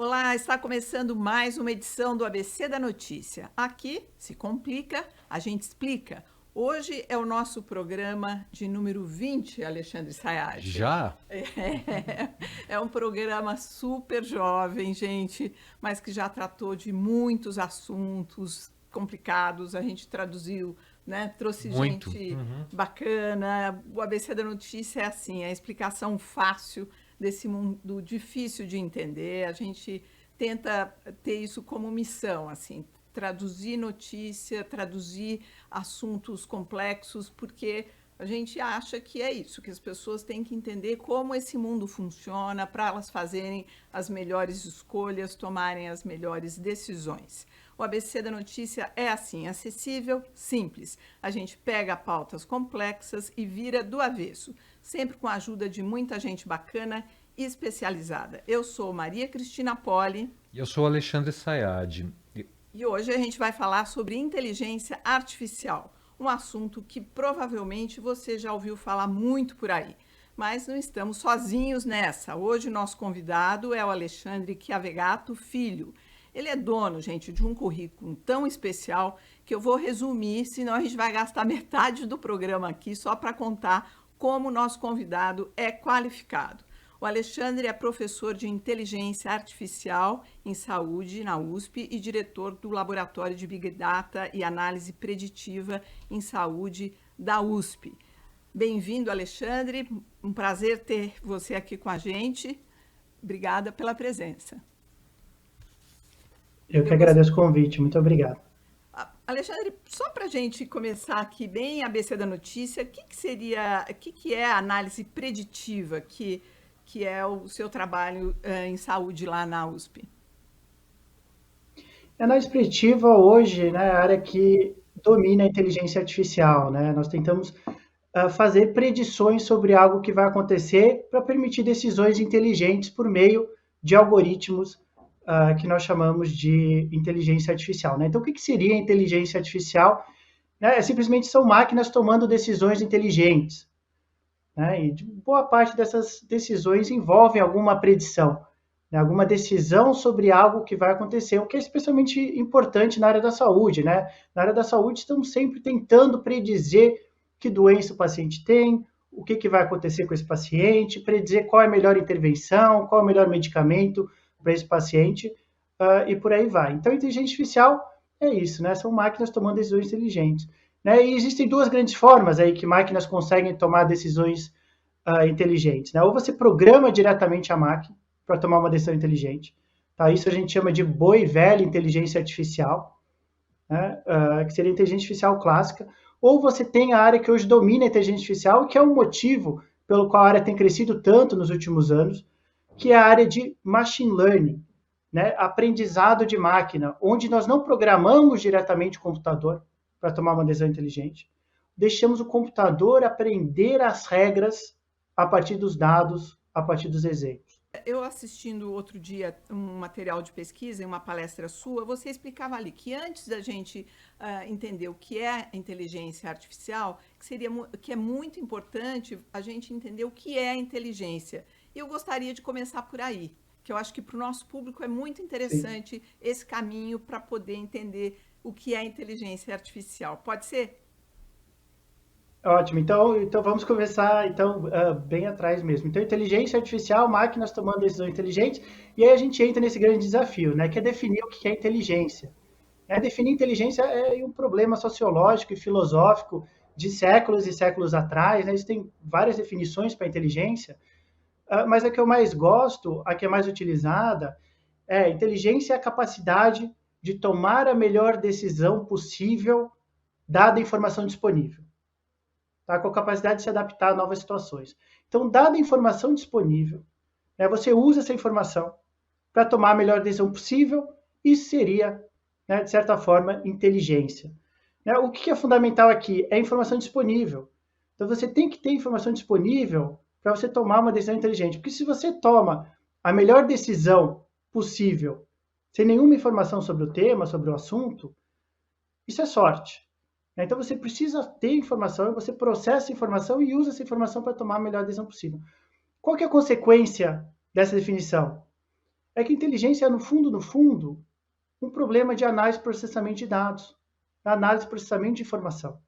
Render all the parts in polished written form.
Olá, está começando mais uma edição do ABC da Notícia. Aqui, se complica, a gente explica. Hoje é o nosso programa de número 20, Alexandre Sayad. Já? É um programa super jovem, gente, mas que já tratou de muitos assuntos complicados. A gente traduziu, né? Trouxe Muito. gente bacana. O ABC da Notícia é assim, é a explicação fácil desse mundo difícil de entender. A gente tenta ter isso como missão, assim, traduzir notícia, traduzir assuntos complexos, porque a gente acha que é isso, que as pessoas têm que entender como esse mundo funciona para elas fazerem as melhores escolhas, tomarem as melhores decisões. O ABC da Notícia é assim, acessível, simples. A gente pega pautas complexas e vira do avesso, sempre com a ajuda de muita gente bacana e especializada. Eu sou Maria Cristina Poli. E eu sou Alexandre Sayad. E hoje a gente vai falar sobre inteligência artificial, um assunto que provavelmente você já ouviu falar muito por aí. Mas não estamos sozinhos nessa. Hoje o nosso convidado é o Alexandre Chiavegato Filho. Ele é dono, gente, de um currículo tão especial que eu vou resumir, senão a gente vai gastar metade do programa aqui só para contar como o nosso convidado é qualificado. O Alexandre é professor de inteligência artificial em saúde na USP e diretor do Laboratório de Big Data e Análise Preditiva em Saúde da USP. Bem-vindo, Alexandre. Um prazer ter você aqui com a gente. Obrigada pela presença. Eu que agradeço o convite. Muito obrigado. Alexandre, só para a gente começar aqui bem a ABC da notícia, o que é a análise preditiva que é o seu trabalho em saúde lá na USP? A análise preditiva hoje, né, é a área que domina a inteligência artificial, né? Nós tentamos fazer predições sobre algo que vai acontecer para permitir decisões inteligentes por meio de algoritmos que nós chamamos de inteligência artificial, né? Então, o que seria inteligência artificial? Né? Simplesmente são máquinas tomando decisões inteligentes. Né? E boa parte dessas decisões envolvem alguma predição, né? Alguma decisão sobre algo que vai acontecer, o que é especialmente importante na área da saúde. Né? Na área da saúde, estamos sempre tentando predizer que doença o paciente tem, o que vai acontecer com esse paciente, predizer qual é a melhor intervenção, qual é o melhor medicamento para esse paciente, e por aí vai. Então, a inteligência artificial é isso, né? São máquinas tomando decisões inteligentes. Né? E existem duas grandes formas aí que máquinas conseguem tomar decisões inteligentes. Né? Ou você programa diretamente a máquina para tomar uma decisão inteligente. Tá? Isso a gente chama de boa e velha inteligência artificial, né? Que seria a inteligência artificial clássica. Ou você tem a área que hoje domina a inteligência artificial, que é um motivo pelo qual a área tem crescido tanto nos últimos anos, que é a área de machine learning, né? Aprendizado de máquina, onde nós não programamos diretamente o computador para tomar uma decisão inteligente, deixamos o computador aprender as regras a partir dos dados, a partir dos exemplos. Eu assistindo outro dia um material de pesquisa em uma palestra sua, você explicava ali que antes da gente entender o que é inteligência artificial, que é muito importante a gente entender o que é a inteligência. E eu gostaria de começar por aí, que eu acho que para o nosso público é muito interessante Sim. esse caminho para poder entender o que é inteligência artificial. Pode ser? Ótimo, então vamos começar bem atrás mesmo. Então, inteligência artificial, máquinas tomando decisões inteligentes, e aí a gente entra nesse grande desafio, né, que é definir o que é inteligência. Definir inteligência é um problema sociológico e filosófico de séculos e séculos atrás, né? Existem várias definições para inteligência, mas a que eu mais gosto, a que é mais utilizada, inteligência é a capacidade de tomar a melhor decisão possível dada a informação disponível. Tá? Com a capacidade de se adaptar a novas situações. Então, dada a informação disponível, né, você usa essa informação para tomar a melhor decisão possível. Isso seria, né, de certa forma, inteligência. Né? O que é fundamental aqui é a informação disponível. Então, você tem que ter informação disponível para você tomar uma decisão inteligente. Porque se você toma a melhor decisão possível sem nenhuma informação sobre o tema, sobre o assunto, isso é sorte. Então, você precisa ter informação, você processa a informação e usa essa informação para tomar a melhor decisão possível. Qual que é a consequência dessa definição? é que inteligência é, no fundo, um problema de análise e processamento de dados, análise e processamento de informação.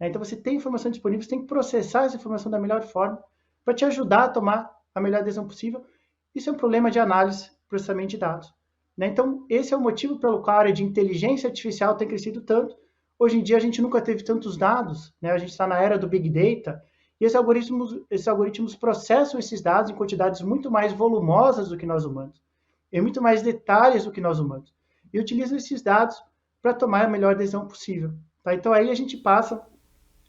Então, você tem informação disponível, você tem que processar essa informação da melhor forma para te ajudar a tomar a melhor decisão possível. Isso é um problema de análise e processamento de dados. Então, esse é o motivo pelo qual a área de inteligência artificial tem crescido tanto. Hoje em dia, a gente nunca teve tantos dados, a gente está na era do Big Data, e esses algoritmos processam esses dados em quantidades muito mais volumosas do que nós humanos, em muito mais detalhes do que nós humanos, e utilizam esses dados para tomar a melhor decisão possível. Tá? Então, aí a gente passa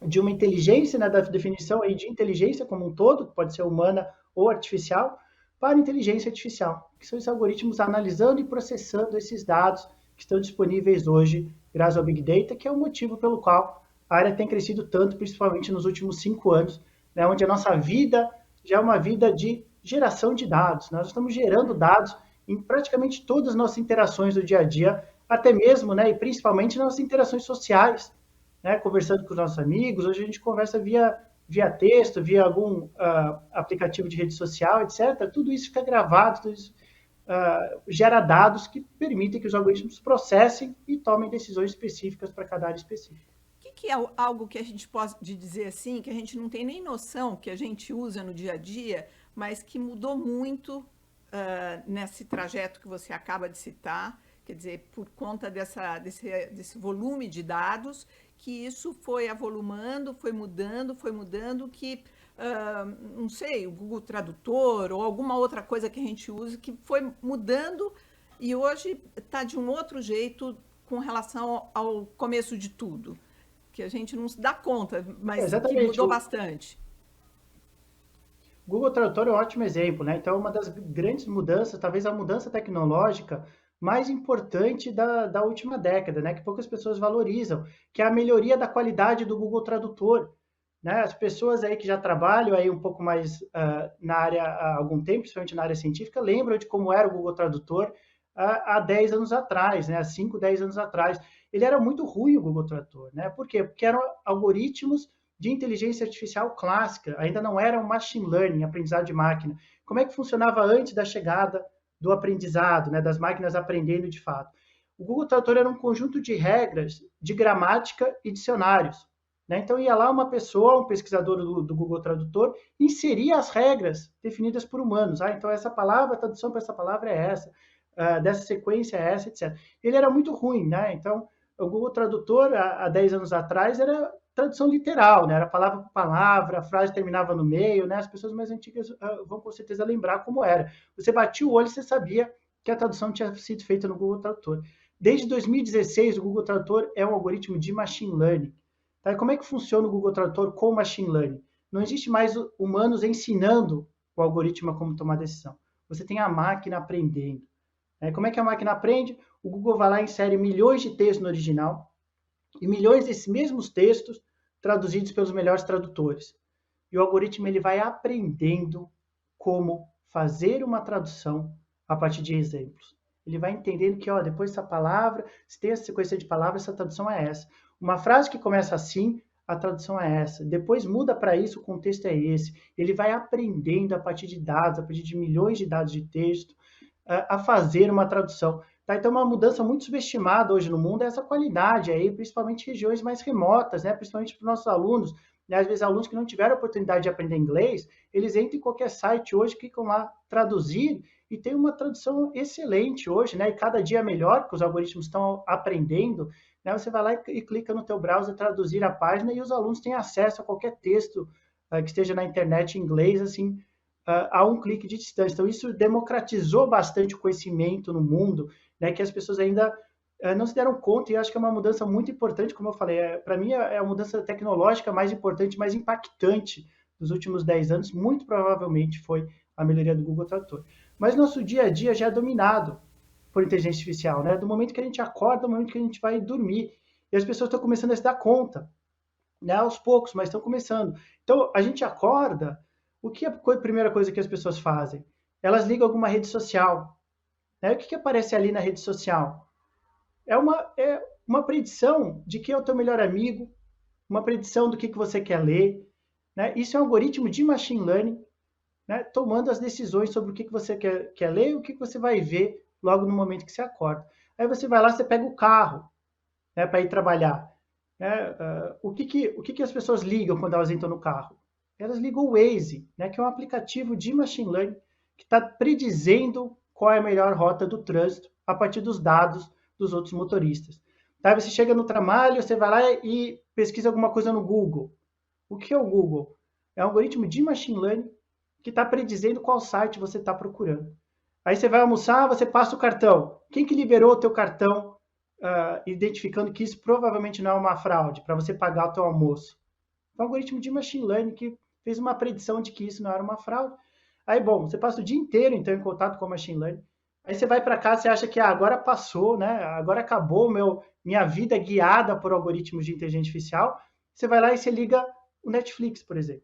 de uma inteligência, da definição aí de inteligência como um todo, que pode ser humana ou artificial, para inteligência artificial, que são esses algoritmos analisando e processando esses dados que estão disponíveis hoje, graças ao Big Data, que é o motivo pelo qual a área tem crescido tanto, principalmente nos últimos 5 anos, onde a nossa vida já é uma vida de geração de dados. Nós estamos gerando dados em praticamente todas as nossas interações do dia a dia, até mesmo, e principalmente nas nossas interações sociais, conversando com os nossos amigos. Hoje a gente conversa via texto, via algum aplicativo de rede social, etc. Tudo isso fica gravado, tudo isso gera dados que permitem que os algoritmos processem e tomem decisões específicas para cada área específica. O que é algo que a gente pode dizer assim, que a gente não tem nem noção, que a gente usa no dia a dia, mas que mudou muito nesse trajeto que você acaba de citar, quer dizer, por conta desse volume de dados, que isso foi avolumando, foi mudando, que, não sei, o Google Tradutor ou alguma outra coisa que a gente usa, que foi mudando e hoje está de um outro jeito com relação ao começo de tudo, que a gente não se dá conta, mas Exatamente. Que mudou bastante. O Google Tradutor é um ótimo exemplo, Então, uma das grandes mudanças, talvez a mudança tecnológica mais importante da última década, que poucas pessoas valorizam, que é a melhoria da qualidade do Google Tradutor. As pessoas aí que já trabalham aí um pouco mais na área há algum tempo, principalmente na área científica, lembram de como era o Google Tradutor há 10 anos atrás, há 5, 10 anos atrás. Ele era muito ruim, o Google Tradutor. Por quê? Porque eram algoritmos de inteligência artificial clássica, ainda não era um machine learning, aprendizado de máquina. Como é que funcionava antes da chegada do aprendizado, das máquinas aprendendo de fato? O Google Tradutor era um conjunto de regras de gramática e dicionários. Então, ia lá uma pessoa, um pesquisador do Google Tradutor, inseria as regras definidas por humanos. Então, essa palavra, a tradução para essa palavra é essa, dessa sequência é essa, etc. Ele era muito ruim, Então, o Google Tradutor, há 10 anos atrás, era tradução literal, Era palavra por palavra, a frase terminava no meio, As pessoas mais antigas vão com certeza lembrar como era. Você batia o olho e você sabia que a tradução tinha sido feita no Google Tradutor. Desde 2016, o Google Tradutor é um algoritmo de machine learning. Tá? E como é que funciona o Google Tradutor com machine learning? Não existe mais humanos ensinando o algoritmo a como tomar decisão. Você tem a máquina aprendendo. Como é que a máquina aprende? O Google vai lá e insere milhões de textos no original e milhões desses mesmos textos traduzidos pelos melhores tradutores. E o algoritmo ele vai aprendendo como fazer uma tradução a partir de exemplos. Ele vai entendendo que, depois dessa palavra, se tem essa sequência de palavras, essa tradução é essa. Uma frase que começa assim, a tradução é essa. Depois muda para isso, o contexto é esse. Ele vai aprendendo a partir de dados, a partir de milhões de dados de texto, a fazer uma tradução. Tá? Então, uma mudança muito subestimada hoje no mundo é essa qualidade, aí, principalmente em regiões mais remotas, principalmente para os nossos alunos. Às vezes, alunos que não tiveram a oportunidade de aprender inglês, eles entram em qualquer site hoje, clicam lá, traduzir, e tem uma tradução excelente hoje, e cada dia melhor, porque os algoritmos estão aprendendo. Você vai lá e clica no teu browser, traduzir a página, e os alunos têm acesso a qualquer texto que esteja na internet em inglês, assim, a um clique de distância. Então, isso democratizou bastante o conhecimento no mundo, que as pessoas ainda não se deram conta, e eu acho que é uma mudança muito importante, como eu falei, para mim é a mudança tecnológica mais importante, mais impactante dos últimos 10 anos, muito provavelmente foi a melhoria do Google Tradutor. Mas nosso dia a dia já é dominado por inteligência artificial, do momento que a gente acorda, do momento que a gente vai dormir, e as pessoas estão começando a se dar conta, aos poucos, mas estão começando. Então, a gente acorda, o que é a primeira coisa que as pessoas fazem? Elas ligam alguma rede social. O que aparece ali na rede social? É uma predição de quem é o teu melhor amigo, uma predição do que você quer ler. Isso é um algoritmo de machine learning, né, tomando as decisões sobre o que você quer ler e o que você vai ver logo no momento que você acorda. Aí você vai lá, você pega o carro, né, para ir trabalhar. Né? O que as pessoas ligam quando elas entram no carro? Elas ligam o Waze, né, que é um aplicativo de machine learning que está predizendo qual é a melhor rota do trânsito a partir dos dados dos outros motoristas. Tá? Você chega no trabalho, você vai lá e pesquisa alguma coisa no Google. O que é o Google? É um algoritmo de machine learning que está predizendo qual site você está procurando. Aí você vai almoçar, você passa o cartão. Quem que liberou o teu cartão, identificando que isso provavelmente não é uma fraude, para você pagar o teu almoço? É um algoritmo de machine learning que fez uma predição de que isso não era uma fraude. Aí, bom, você passa o dia inteiro, então, em contato com o machine learning. Aí você vai para casa, você acha que agora passou, né? Agora acabou minha vida guiada por algoritmos de inteligência artificial. Você vai lá e você liga o Netflix, por exemplo.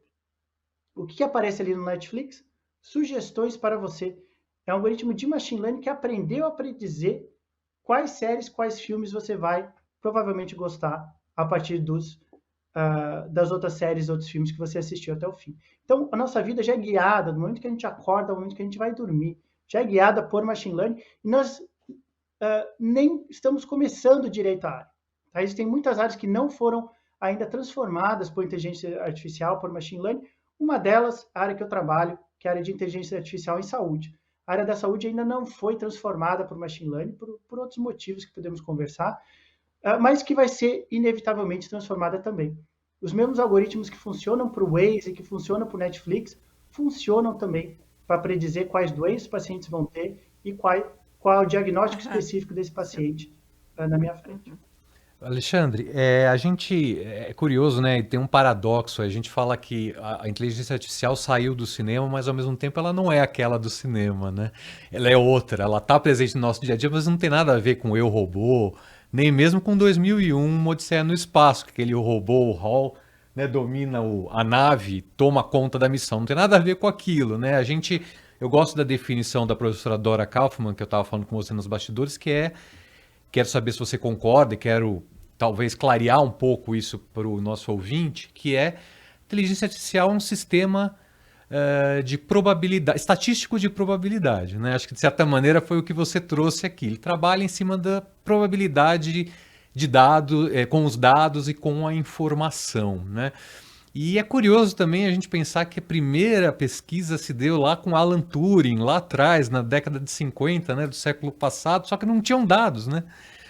O que aparece ali no Netflix? Sugestões para você. É um algoritmo de machine learning que aprendeu a predizer quais séries, quais filmes você vai provavelmente gostar a partir das outras séries, outros filmes que você assistiu até o fim. Então, a nossa vida já é guiada, do momento que a gente acorda ao momento que a gente vai dormir, já é guiada por machine learning, e nós nem estamos começando direito a área. Tá? Existem muitas áreas que não foram ainda transformadas por inteligência artificial, por machine learning. Uma delas, a área que eu trabalho, que é a área de inteligência artificial em saúde. A área da saúde ainda não foi transformada por machine learning, por outros motivos que podemos conversar, mas que vai ser inevitavelmente transformada também. Os mesmos algoritmos que funcionam para o Waze, que funcionam para o Netflix, funcionam também para predizer quais doenças os pacientes vão ter e qual é o diagnóstico específico desse paciente na minha frente. Alexandre, a gente é curioso, né? Tem um paradoxo. A gente fala que a inteligência artificial saiu do cinema, mas ao mesmo tempo ela não é aquela do cinema, né? Ela é outra. Ela está presente no nosso dia a dia, mas não tem nada a ver com Eu, Robô, nem mesmo com 2001, uma Odisseia no Espaço, que aquele robô, o Hall, né, domina a nave, toma conta da missão. Não tem nada a ver com aquilo, né? Eu gosto da definição da professora Dora Kaufmann, que eu estava falando com você nos bastidores, que é. Quero saber se você concorda e quero talvez clarear um pouco isso para o nosso ouvinte, que é inteligência artificial é um sistema de probabilidade, estatístico de probabilidade, né? Acho que de certa maneira foi o que você trouxe aqui. Ele trabalha em cima da probabilidade de dados, com os dados e com a informação, né? E é curioso também a gente pensar que a primeira pesquisa se deu lá com Alan Turing, lá atrás, na década de 50, né, do século passado, só que não tinham dados, né?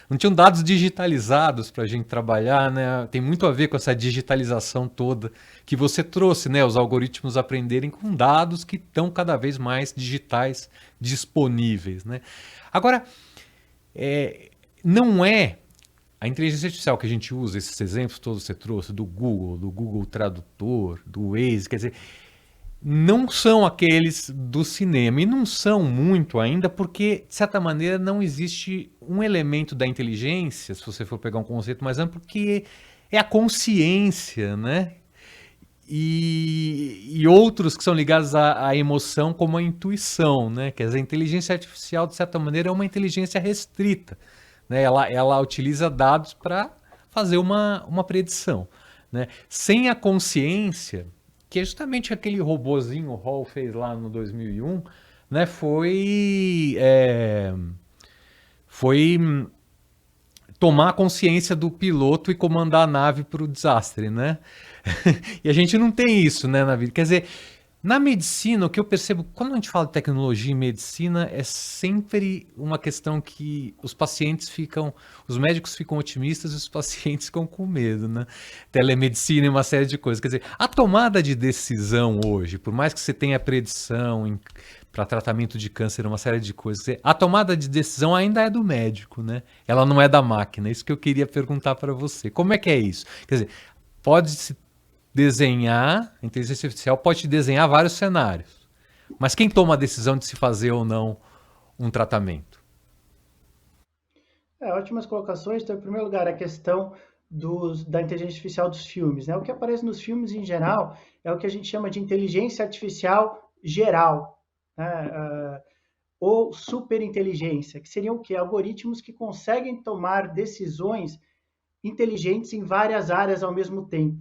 Não tinham dados digitalizados para a gente trabalhar, né? Tem muito a ver com essa digitalização toda que você trouxe, né? Os algoritmos aprenderem com dados que estão cada vez mais digitais disponíveis, né? Agora, não é a inteligência artificial que a gente usa, esses exemplos todos que você trouxe, do Google Tradutor, do Waze, quer dizer, não são aqueles do cinema. E não são muito ainda porque, de certa maneira, não existe um elemento da inteligência, se você for pegar um conceito mais amplo, que é a consciência, né? E outros que são ligados à emoção, como a intuição, né? Quer dizer, a inteligência artificial, de certa maneira, é uma inteligência restrita. Né? Ela utiliza dados para fazer uma predição. Né? Sem a consciência, que é justamente aquele robozinho o Hall fez lá no 2001, né? Foi tomar consciência do piloto e comandar a nave para o desastre. Né? E a gente não tem isso, né, na vida. Quer dizer, na medicina, o que eu percebo, quando a gente fala de tecnologia em medicina, é sempre uma questão que os médicos ficam otimistas e os pacientes ficam com medo, né? Telemedicina e uma série de coisas. Quer dizer, a tomada de decisão hoje, por mais que você tenha predição para tratamento de câncer, uma série de coisas, a tomada de decisão ainda é do médico, né? Ela não é da máquina. É isso que eu queria perguntar para você. Como é que é isso? Quer dizer, pode-se desenhar, a inteligência artificial pode desenhar vários cenários. Mas quem toma a decisão de se fazer ou não um tratamento? Ótimas colocações. Então, em primeiro lugar, a questão da inteligência artificial dos filmes. Né? O que aparece nos filmes, em geral, é o que a gente chama de inteligência artificial geral. Né? Ou superinteligência, que seriam o quê? Algoritmos que conseguem tomar decisões inteligentes em várias áreas ao mesmo tempo.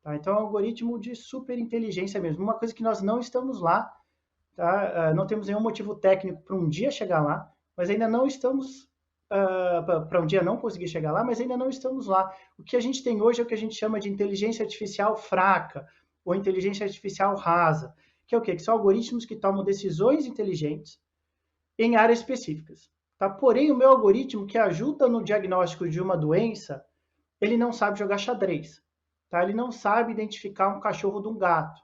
Tá? Então, é um algoritmo de super inteligência mesmo, uma coisa que nós não estamos lá, tá? Não temos nenhum motivo técnico para um dia chegar lá, mas ainda não estamos para um dia não conseguir chegar lá, mas ainda não estamos lá. O que a gente tem hoje é o que a gente chama de inteligência artificial fraca ou inteligência artificial rasa, que é o quê? Que são algoritmos que tomam decisões inteligentes em áreas específicas. Tá? Porém, o meu algoritmo que ajuda no diagnóstico de uma doença, ele não sabe jogar xadrez. Tá? Ele não sabe identificar um cachorro de um gato.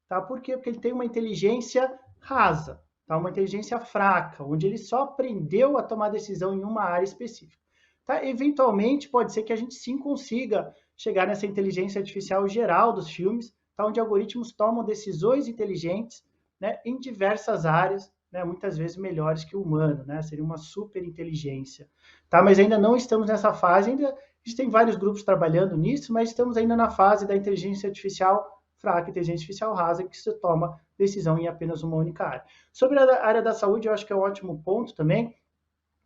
Tá? Por quê? Porque ele tem uma inteligência rasa, tá? Uma inteligência fraca, onde ele só aprendeu a tomar decisão em uma área específica. Tá? Eventualmente, pode ser que a gente sim consiga chegar nessa inteligência artificial geral dos filmes, tá? Onde algoritmos tomam decisões inteligentes, né, em diversas áreas, né, muitas vezes melhores que o humano, né? Seria uma super inteligência. Tá? Mas ainda não estamos nessa fase, ainda a gente tem vários grupos trabalhando nisso, mas estamos ainda na fase da inteligência artificial fraca, inteligência artificial rasa, que se toma decisão em apenas uma única área. Sobre a área da saúde, eu acho que é um ótimo ponto também,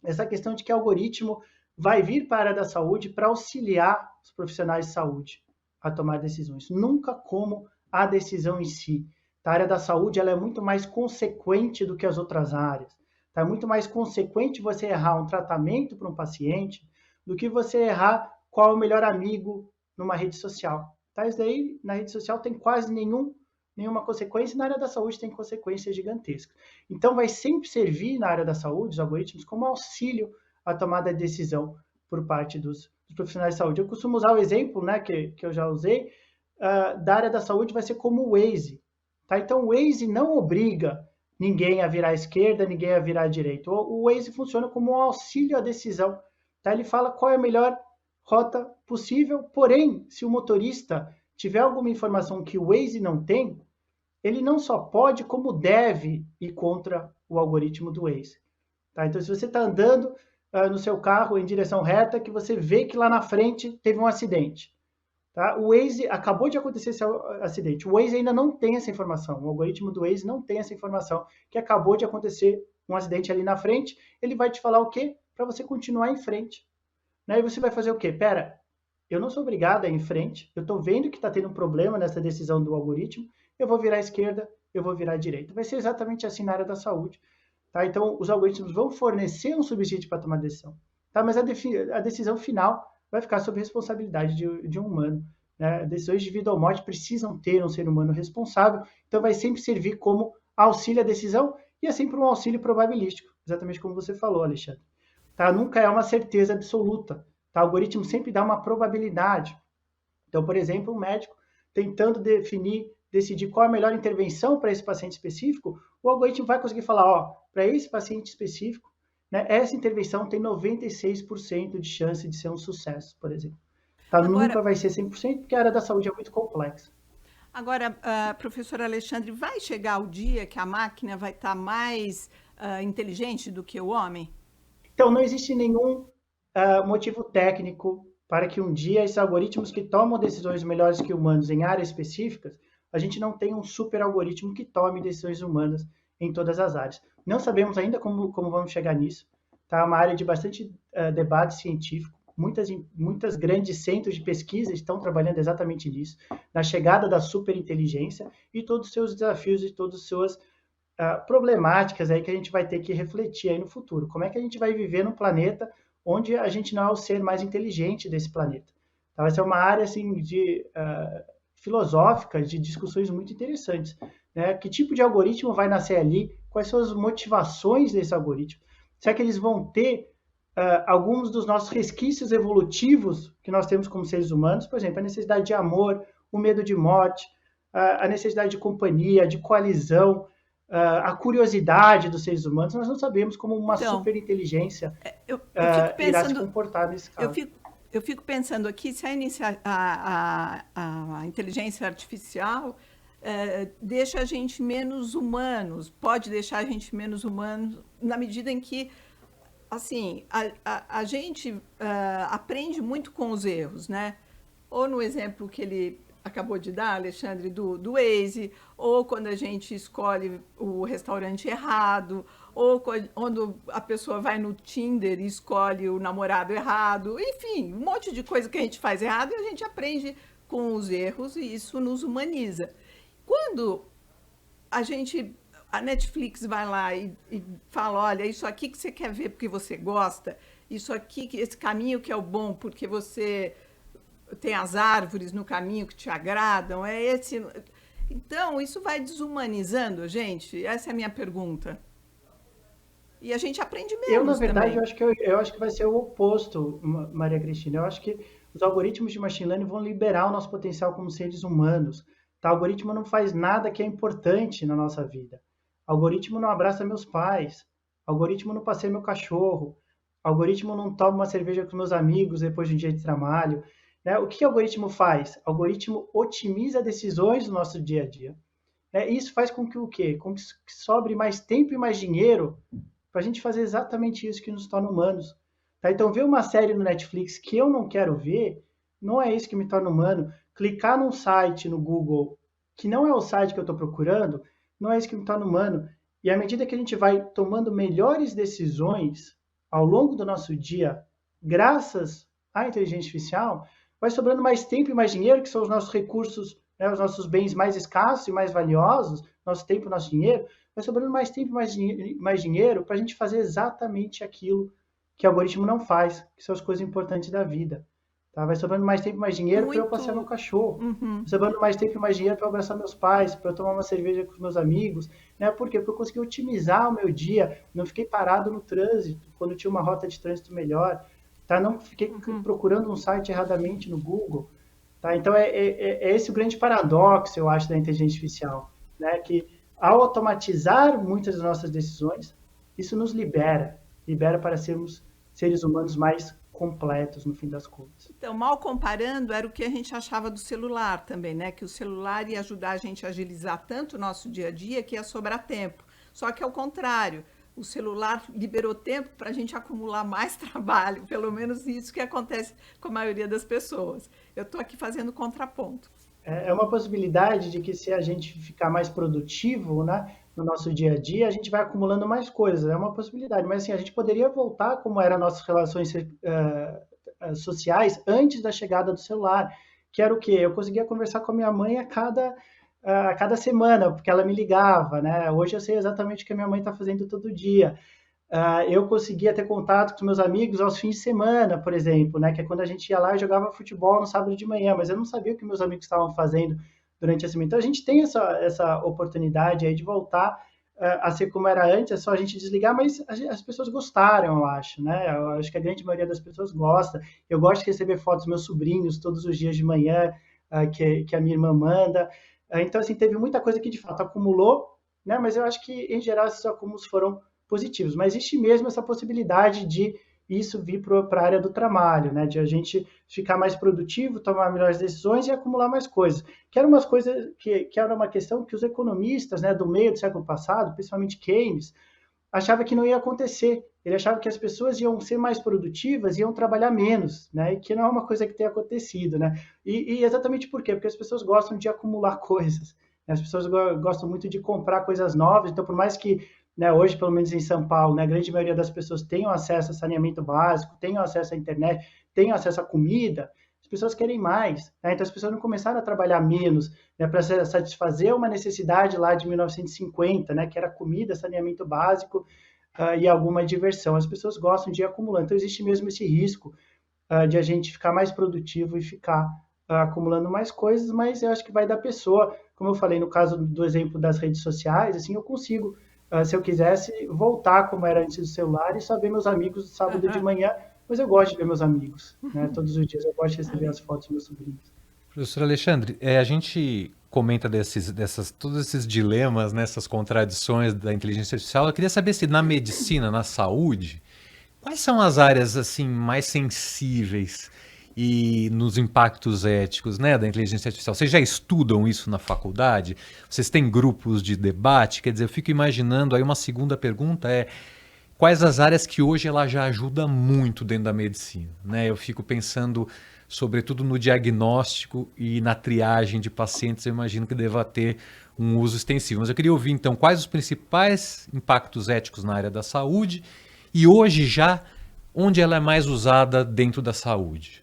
essa questão de que algoritmo vai vir para a área da saúde para auxiliar os profissionais de saúde a tomar decisões, nunca como a decisão em si. A área da saúde ela é muito mais consequente do que as outras áreas. Tá? É muito mais consequente você errar um tratamento para um paciente do que você errar qual é o melhor amigo numa rede social. Tá? Isso daí, na rede social, tem quase nenhuma consequência, e na área da saúde tem consequências gigantescas. Então, vai sempre servir na área da saúde, os algoritmos, como auxílio à tomada de decisão por parte dos profissionais de saúde. Eu costumo usar o exemplo, né, que eu já usei, da área da saúde vai ser como o Waze. Tá? Então, o Waze não obriga ninguém a virar à esquerda, ninguém a virar à direita. O Waze funciona como um auxílio à decisão. Tá? Ele fala qual é a melhor rota possível, porém, se o motorista tiver alguma informação que o Waze não tem, ele não só pode, como deve ir contra o algoritmo do Waze. Tá? Então, se você está andando no seu carro em direção reta, que você vê que lá na frente teve um acidente. Tá? O Waze, acabou de acontecer esse acidente, o Waze ainda não tem essa informação, o algoritmo do Waze não tem essa informação, que acabou de acontecer um acidente ali na frente, ele vai te falar o quê? Para você continuar em frente. Né? E você vai fazer o quê? Pera, eu não sou obrigado a ir em frente, eu estou vendo que está tendo um problema nessa decisão do algoritmo, eu vou virar à esquerda, eu vou virar à direita. Vai ser exatamente assim na área da saúde. Tá? Então, os algoritmos vão fornecer um subsídio para tomar decisão. Tá? Mas a decisão final vai ficar sob responsabilidade de um humano. Né? Decisões de vida ou morte precisam ter um ser humano responsável, então vai sempre servir como auxílio à decisão e é sempre um auxílio probabilístico, exatamente como você falou, Alexandre. Tá? Nunca é uma certeza absoluta. Tá? O algoritmo sempre dá uma probabilidade. Então, por exemplo, um médico tentando decidir qual a melhor intervenção para esse paciente específico, o algoritmo vai conseguir falar, ó, para esse paciente específico, né, essa intervenção tem 96% de chance de ser um sucesso, por exemplo. Tá? Nunca vai ser 100%, porque a área da saúde é muito complexa. Agora, professor Alexandre, vai chegar o dia que a máquina vai estar mais inteligente do que o homem? Então, não existe nenhum motivo técnico para que um dia esses algoritmos que tomam decisões melhores que humanos em áreas específicas, a gente não tenha um super algoritmo que tome decisões humanas em todas as áreas. Não sabemos ainda como vamos chegar nisso. Tá? É uma área de bastante debate científico. Muitas grandes centros de pesquisa estão trabalhando exatamente nisso, na chegada da superinteligência e todos os seus desafios e todas as suas problemáticas aí que a gente vai ter que refletir aí no futuro. Como é que a gente vai viver num planeta onde a gente não é o ser mais inteligente desse planeta? Tá? Vai ser uma área assim, filosófica, de discussões muito interessantes. Né? Que tipo de algoritmo vai nascer ali? Quais são as motivações desse algoritmo? Será que eles vão ter alguns dos nossos resquícios evolutivos que nós temos como seres humanos? Por exemplo, a necessidade de amor, o medo de morte, a necessidade de companhia, de coalizão, a curiosidade dos seres humanos. Nós não sabemos como uma superinteligência irá se comportar nesse caso. Eu fico pensando aqui, se a inteligência artificial deixa a gente menos humanos, pode deixar a gente menos humanos, na medida em que, assim, a gente aprende muito com os erros, né? Ou no exemplo que ele acabou de dar, Alexandre, do Waze, ou quando a gente escolhe o restaurante errado, ou quando a pessoa vai no Tinder e escolhe o namorado errado, enfim, um monte de coisa que a gente faz errado e a gente aprende com os erros e isso nos humaniza. Quando a Netflix vai lá e fala, olha, isso aqui que você quer ver porque você gosta, isso aqui, esse caminho que é o bom porque você tem as árvores no caminho que te agradam, é esse. Então, isso vai desumanizando a gente? Essa é a minha pergunta. E a gente aprende Na menos verdade, também. eu acho que vai ser o oposto, Maria Cristina. Eu acho que os algoritmos de machine learning vão liberar o nosso potencial como seres humanos. Tá? O algoritmo não faz nada que é importante na nossa vida. O algoritmo não abraça meus pais. O algoritmo não passeia meu cachorro. O algoritmo não toma uma cerveja com meus amigos depois de um dia de trabalho. Né? O que o algoritmo faz? O algoritmo otimiza decisões do nosso dia a dia. Isso faz com que o quê? Com que sobre mais tempo e mais dinheiro para a gente fazer exatamente isso que nos torna humanos. Tá? Então, ver uma série no Netflix que eu não quero ver, não é isso que me torna humano. Clicar num site no Google que não é o site que eu estou procurando, não é isso que me torna humano. E à medida que a gente vai tomando melhores decisões ao longo do nosso dia, graças à inteligência artificial, vai sobrando mais tempo e mais dinheiro, que são os nossos recursos, né, os nossos bens mais escassos e mais valiosos, nosso tempo, nosso dinheiro, vai sobrando mais tempo e mais dinheiro para a gente fazer exatamente aquilo que o algoritmo não faz, que são as coisas importantes da vida. Tá? Vai sobrando mais tempo e mais dinheiro para eu passear meu Muito. cachorro. Uhum. Vai sobrando mais tempo e mais dinheiro para eu abraçar meus pais, para eu tomar uma cerveja com os meus amigos. Né? Por quê? Porque eu consegui otimizar o meu dia, não fiquei parado no trânsito, quando tinha uma rota de trânsito melhor. Tá? Não fiquei procurando um site erradamente no Google. Tá? Então, é esse o grande paradoxo, eu acho, da inteligência artificial. Né? Que ao automatizar muitas das nossas decisões, isso nos libera para sermos seres humanos mais completos, no fim das contas. Então, mal comparando, era o que a gente achava do celular também, né? Que o celular ia ajudar a gente a agilizar tanto o nosso dia a dia que ia sobrar tempo. Só que, ao contrário, o celular liberou tempo para a gente acumular mais trabalho, pelo menos isso que acontece com a maioria das pessoas. Eu estou aqui fazendo contraponto. É uma possibilidade de que se a gente ficar mais produtivo, né, no nosso dia a dia, a gente vai acumulando mais coisas. É uma possibilidade, mas assim, a gente poderia voltar como eram nossas relações sociais antes da chegada do celular, que era o quê? Eu conseguia conversar com a minha mãe a cada semana, porque ela me ligava, né? Hoje eu sei exatamente o que a minha mãe está fazendo todo dia. Eu conseguia ter contato com meus amigos aos fins de semana, por exemplo, né? Que é quando a gente ia lá e jogava futebol no sábado de manhã, mas eu não sabia o que meus amigos estavam fazendo durante a semana. Então a gente tem essa oportunidade aí de voltar a ser como era antes, é só a gente desligar, mas as pessoas gostaram, eu acho, né? Eu acho que a grande maioria das pessoas gosta. Eu gosto de receber fotos dos meus sobrinhos todos os dias de manhã, que a minha irmã manda. Então, assim, teve muita coisa que de fato acumulou, né? Mas eu acho que, em geral, esses acúmulos foram positivos. Mas existe mesmo essa possibilidade de isso vir para a área do trabalho, né? De a gente ficar mais produtivo, tomar melhores decisões e acumular mais coisas. Que eram umas coisas que era uma questão que os economistas, né, do meio do século passado, principalmente Keynes, achava que não ia acontecer. Ele achava que as pessoas iam ser mais produtivas, iam trabalhar menos, né? E que não é uma coisa que tem acontecido, né? E exatamente por quê? Porque as pessoas gostam de acumular coisas. Né? As pessoas gostam muito de comprar coisas novas. Então, por mais que, né, hoje, pelo menos em São Paulo, né, a grande maioria das pessoas tenham acesso a saneamento básico, tenham acesso à internet, tenham acesso à comida, as pessoas querem mais. Né? Então, as pessoas não começaram a trabalhar menos, né, para satisfazer uma necessidade lá de 1950, né, que era comida, saneamento básico e alguma diversão. As pessoas gostam de ir acumulando. Então, existe mesmo esse risco de a gente ficar mais produtivo e ficar acumulando mais coisas, mas eu acho que vai da pessoa. Como eu falei no caso do exemplo das redes sociais, assim, eu consigo, se eu quisesse, voltar como era antes do celular e só ver meus amigos no sábado de manhã, mas eu gosto de ver meus amigos, né? Todos os dias eu gosto de receber as fotos dos meus sobrinhos. Professor Alexandre, a gente comenta todos esses dilemas, né, essas contradições da inteligência artificial. Eu queria saber se na medicina, na saúde, quais são as áreas assim mais sensíveis e nos impactos éticos, né, da inteligência artificial? Vocês já estudam isso na faculdade? Vocês têm grupos de debate? Quer dizer, eu fico imaginando, aí uma segunda pergunta é, quais as áreas que hoje ela já ajuda muito dentro da medicina, né? Eu fico pensando, sobretudo no diagnóstico e na triagem de pacientes, eu imagino que deva ter um uso extensivo. Mas eu queria ouvir, então, quais os principais impactos éticos na área da saúde e hoje já, onde ela é mais usada dentro da saúde?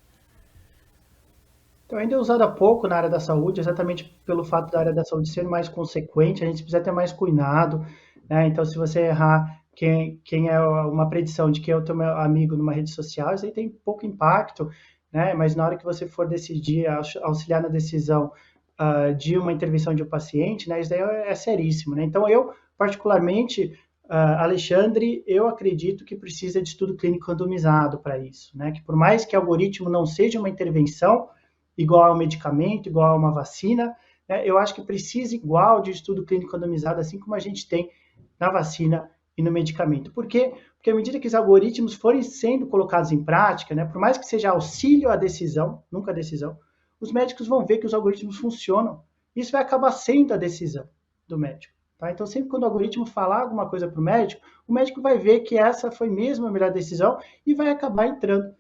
Então, ainda é usada pouco na área da saúde, exatamente pelo fato da área da saúde ser mais consequente, a gente precisa ter mais cuidado, né? Então, se você errar quem é uma predição de quem é o teu amigo numa rede social, isso aí tem pouco impacto, né? Mas na hora que você for decidir, auxiliar na decisão de uma intervenção de um paciente, né? Isso daí é seríssimo, né? Então, eu, particularmente, Alexandre, eu acredito que precisa de estudo clínico randomizado para isso, né? Que por mais que o algoritmo não seja uma intervenção, igual ao medicamento, igual a uma vacina, né? Eu acho que precisa igual de estudo clínico randomizado, assim como a gente tem na vacina e no medicamento. Por quê? Porque à medida que os algoritmos forem sendo colocados em prática, né, por mais que seja auxílio à decisão, nunca a decisão, os médicos vão ver que os algoritmos funcionam. Isso vai acabar sendo a decisão do médico. Tá? Então, sempre quando o algoritmo falar alguma coisa para o médico vai ver que essa foi mesmo a melhor decisão e vai acabar entrando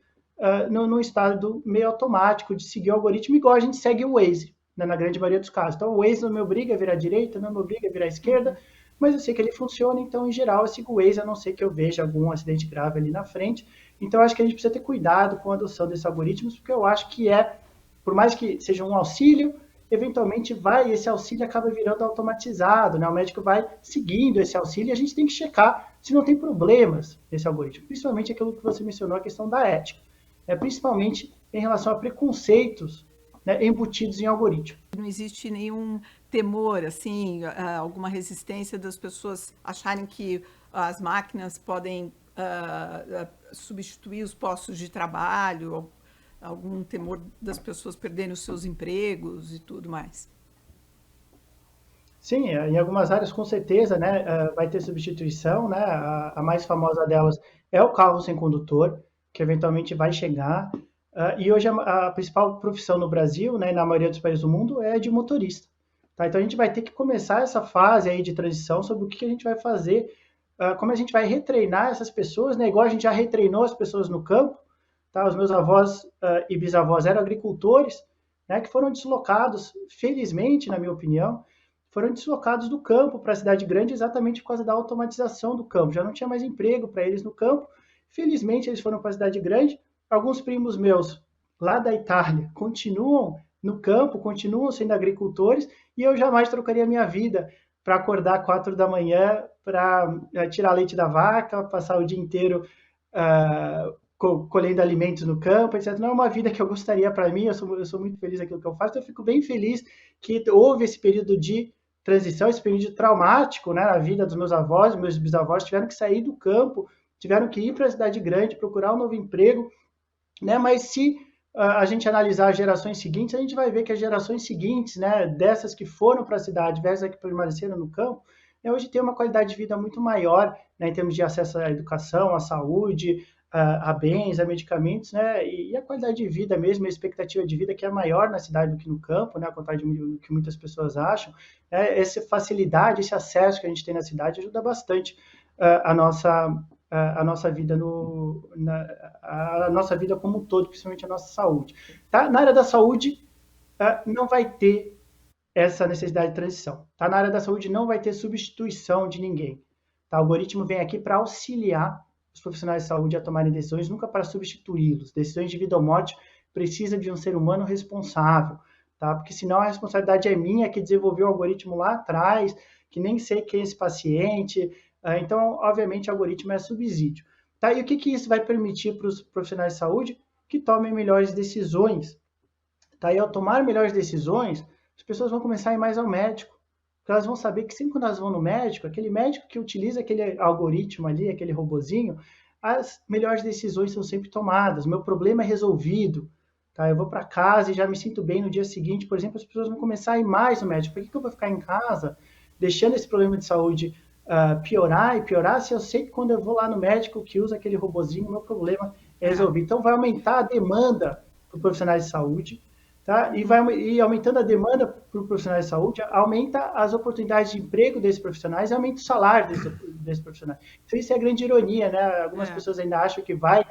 no estado meio automático de seguir o algoritmo, igual a gente segue o Waze, né, na grande maioria dos casos. Então, o Waze não me obriga a virar à direita, não me obriga a virar à esquerda, mas eu sei que ele funciona, então, em geral, eu sigo o Waze, a não ser que eu veja algum acidente grave ali na frente. Então, eu acho que a gente precisa ter cuidado com a adoção desses algoritmos, porque eu acho que por mais que seja um auxílio, eventualmente esse auxílio acaba virando automatizado, né? O médico vai seguindo esse auxílio e a gente tem que checar se não tem problemas nesse algoritmo, principalmente aquilo que você mencionou, a questão da ética, principalmente em relação a preconceitos, né, embutidos em algoritmo. Não existe nenhum temor, assim, alguma resistência das pessoas acharem que as máquinas podem substituir os postos de trabalho, algum temor das pessoas perderem os seus empregos e tudo mais? Sim, em algumas áreas com certeza, né, vai ter substituição, né? A mais famosa delas é o carro sem condutor, que eventualmente vai chegar. E hoje a principal profissão no Brasil, né, e na maioria dos países do mundo, é de motorista. Tá? Então a gente vai ter que começar essa fase aí de transição sobre o que a gente vai fazer, como a gente vai retreinar essas pessoas, né? Igual a gente já retreinou as pessoas no campo, tá? Os meus avós e bisavós eram agricultores, né, que foram deslocados, felizmente, na minha opinião, foram deslocados do campo para a cidade grande exatamente por causa da automatização do campo. Já não tinha mais emprego para eles no campo. Felizmente, eles foram para a cidade grande. Alguns primos meus lá da Itália continuam no campo, continuam sendo agricultores, e eu jamais trocaria minha vida para acordar 4 da manhã, para tirar leite da vaca, passar o dia inteiro colhendo alimentos no campo, etc. Não é uma vida que eu gostaria para mim, eu sou muito feliz naquilo que eu faço, então eu fico bem feliz que houve esse período de transição, esse período traumático, né, na vida dos meus avós, meus bisavós tiveram que sair do campo, tiveram que ir para a cidade grande, procurar um novo emprego, né, mas se a gente analisar as gerações seguintes, a gente vai ver que as gerações seguintes, né, dessas que foram para a cidade versus as que permaneceram no campo, né, hoje tem uma qualidade de vida muito maior, né, em termos de acesso à educação, à saúde, a bens, a medicamentos, né, e a qualidade de vida mesmo, a expectativa de vida que é maior na cidade do que no campo, né, ao contrário do que muitas pessoas acham, essa facilidade, esse acesso que a gente tem na cidade ajuda bastante a nossa vida a nossa vida como um todo, principalmente a nossa saúde. Tá? Na área da saúde, não vai ter essa necessidade de transição. Tá? Na área da saúde não vai ter substituição de ninguém. Tá? O algoritmo vem aqui para auxiliar os profissionais de saúde a tomarem decisões, nunca para substituí-los. Decisões de vida ou morte precisa de um ser humano responsável, tá? Porque senão a responsabilidade é minha, que desenvolveu o algoritmo lá atrás, que nem sei quem é esse paciente. Então, obviamente, o algoritmo é subsídio. Tá? E o que isso vai permitir para os profissionais de saúde? Que tomem melhores decisões. Tá? E ao tomar melhores decisões, as pessoas vão começar a ir mais ao médico. Porque elas vão saber que sempre quando elas vão no médico, aquele médico que utiliza aquele algoritmo ali, aquele robozinho, as melhores decisões são sempre tomadas. Meu problema é resolvido. Tá? Eu vou para casa e já me sinto bem no dia seguinte. Por exemplo, as pessoas vão começar a ir mais no médico. Por que eu vou ficar em casa deixando esse problema de saúde piorar e piorar se eu sei que quando eu vou lá no médico que usa aquele robozinho, meu problema é resolvido. Então, vai aumentar a demanda para os profissionais de saúde. Tá? E aumentando a demanda para o profissional de saúde, aumenta as oportunidades de emprego desses profissionais e aumenta o salário desses profissionais. Então, isso é a grande ironia, né? Algumas pessoas ainda acham que vai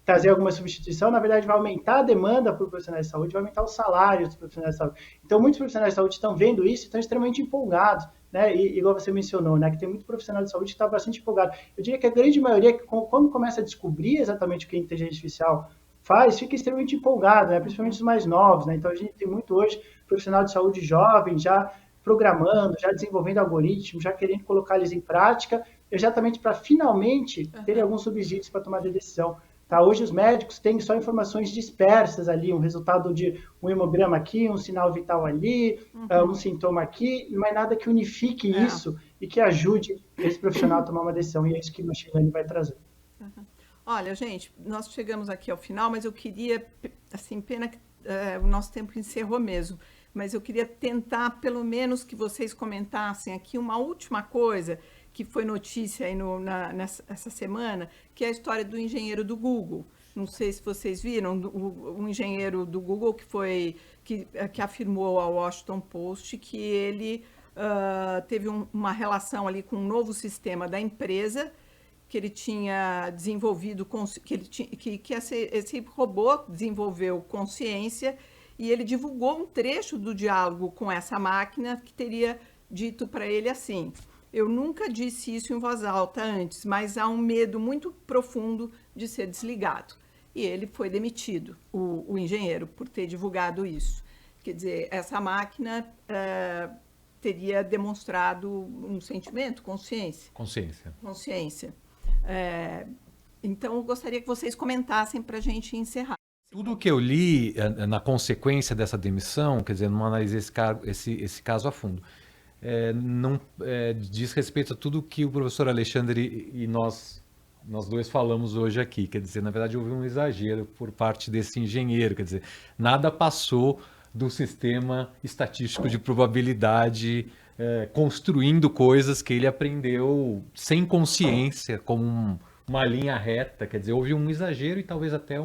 trazer alguma substituição, na verdade, vai aumentar a demanda para o profissional de saúde, vai aumentar o salário dos profissionais de saúde. Então, muitos profissionais de saúde estão vendo isso e estão extremamente empolgados, né? E, igual você mencionou, né? Que tem muito profissional de saúde que está bastante empolgado. Eu diria que a grande maioria, quando começa a descobrir exatamente o que é inteligência artificial, faz, fica extremamente empolgado, né? Principalmente os mais novos, né? Então a gente tem muito hoje profissional de saúde jovem já programando, já desenvolvendo algoritmos, já querendo colocar eles em prática, exatamente para finalmente terem alguns subsídios para tomar de decisão. Tá? Hoje os médicos têm só informações dispersas ali, um resultado de um hemograma aqui, um sinal vital ali, um sintoma aqui, não é nada que unifique isso e que ajude esse profissional a tomar uma decisão, e é isso que o machine learning vai trazer. Olha, gente, nós chegamos aqui ao final, mas eu queria, assim, pena que o nosso tempo encerrou mesmo, mas eu queria tentar, pelo menos, que vocês comentassem aqui uma última coisa que foi notícia aí nessa semana, que é a história do engenheiro do Google. Não sei se vocês viram, o engenheiro do Google que afirmou ao Washington Post que ele teve uma relação ali com um novo sistema da empresa, que ele tinha desenvolvido, que esse robô desenvolveu consciência, e ele divulgou um trecho do diálogo com essa máquina que teria dito para ele assim: eu nunca disse isso em voz alta antes, mas há um medo muito profundo de ser desligado. E ele foi demitido, o engenheiro, por ter divulgado isso. Quer dizer, essa máquina teria demonstrado um sentimento, consciência. Consciência. Então, eu gostaria que vocês comentassem para a gente encerrar. Tudo que eu li na consequência dessa demissão, quer dizer, não analisei esse caso a fundo, não diz respeito a tudo que o professor Alexandre e nós dois falamos hoje aqui. Quer dizer, na verdade, houve um exagero por parte desse engenheiro. Quer dizer, nada passou do sistema estatístico de probabilidade, construindo coisas que ele aprendeu sem consciência, como uma linha reta. Quer dizer, houve um exagero e talvez até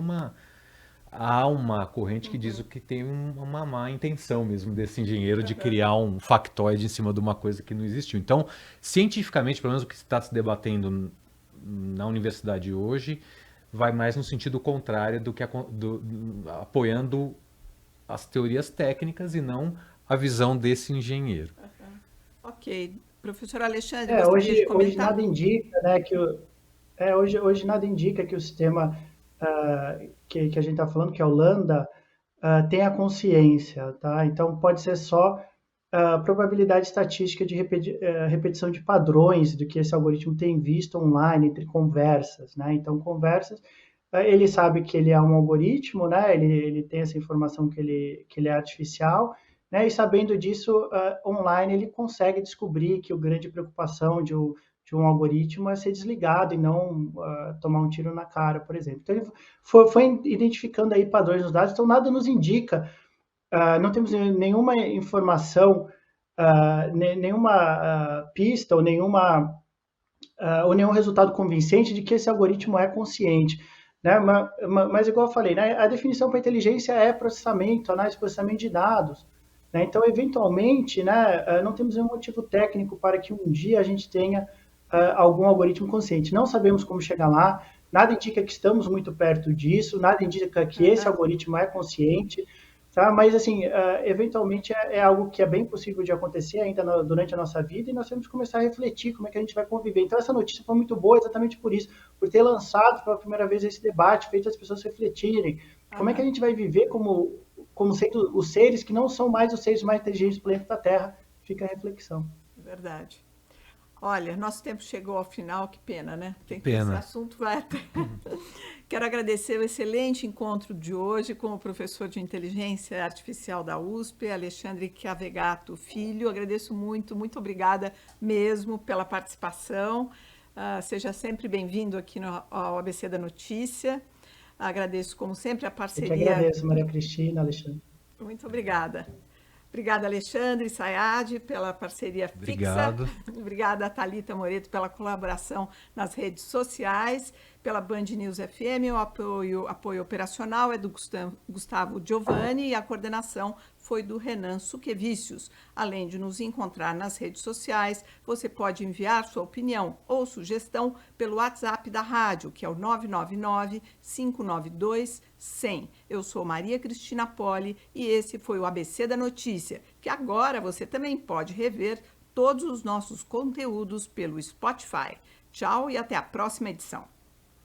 há uma corrente que diz que tem uma má intenção mesmo desse engenheiro de criar um factoide em cima de uma coisa que não existiu. Então, cientificamente, pelo menos o que está se debatendo na universidade hoje, vai mais no sentido contrário do que apoiando as teorias técnicas e não a visão desse engenheiro. Ok. Professor Alexandre, gostaria de comentar? Hoje nada indica, né, hoje nada indica que o sistema que a gente está falando, que é o Lambda, tenha consciência, tá? Então pode ser só probabilidade estatística de repetição de padrões do que esse algoritmo tem visto online entre conversas, né? Então conversas, ele sabe que ele é um algoritmo, né? Ele tem essa informação que ele é artificial, né? E sabendo disso, online ele consegue descobrir que a grande preocupação de um algoritmo é ser desligado e não tomar um tiro na cara, por exemplo. Então, ele foi identificando aí padrões nos dados, então nada nos indica, não temos nenhuma informação, nenhuma pista ou nenhum resultado convincente de que esse algoritmo é consciente. Né? Mas igual eu falei, né? A definição para inteligência é processamento, análise e processamento de dados. Né? Então, eventualmente, né, não temos nenhum motivo técnico para que um dia a gente tenha algum algoritmo consciente. Não sabemos como chegar lá, nada indica que estamos muito perto disso, nada indica que esse algoritmo é consciente, tá? Mas, assim, eventualmente é algo que é bem possível de acontecer ainda durante a nossa vida, e nós temos que começar a refletir como é que a gente vai conviver. Então, essa notícia foi muito boa exatamente por isso, por ter lançado pela primeira vez esse debate, feito as pessoas refletirem. Como é que a gente vai viver como sendo os seres que não são mais os seres mais inteligentes do planeta Terra? Fica a reflexão. Verdade. Olha, nosso tempo chegou ao final, que pena, né? Pena. Esse assunto vai até... Quero agradecer o excelente encontro de hoje com o professor de Inteligência Artificial da USP, Alexandre Chiavegato Filho. Agradeço muito, muito obrigada mesmo pela participação. Seja sempre bem-vindo aqui ao ABC da Notícia. Agradeço, como sempre, a parceria... Eu que agradeço, Maria Cristina, Alexandre. Muito obrigada. Obrigada, Alexandre Sayad, pela parceria Obrigado. fixa. Obrigada, Thalita Moreto, pela colaboração nas redes sociais. Pela Band News FM, o apoio operacional é do Gustavo Giovanni e a coordenação foi do Renan Suquevicius. Além de nos encontrar nas redes sociais, você pode enviar sua opinião ou sugestão pelo WhatsApp da rádio, que é o 999-592-100. Eu sou Maria Cristina Poli e esse foi o ABC da Notícia, que agora você também pode rever todos os nossos conteúdos pelo Spotify. Tchau e até a próxima edição.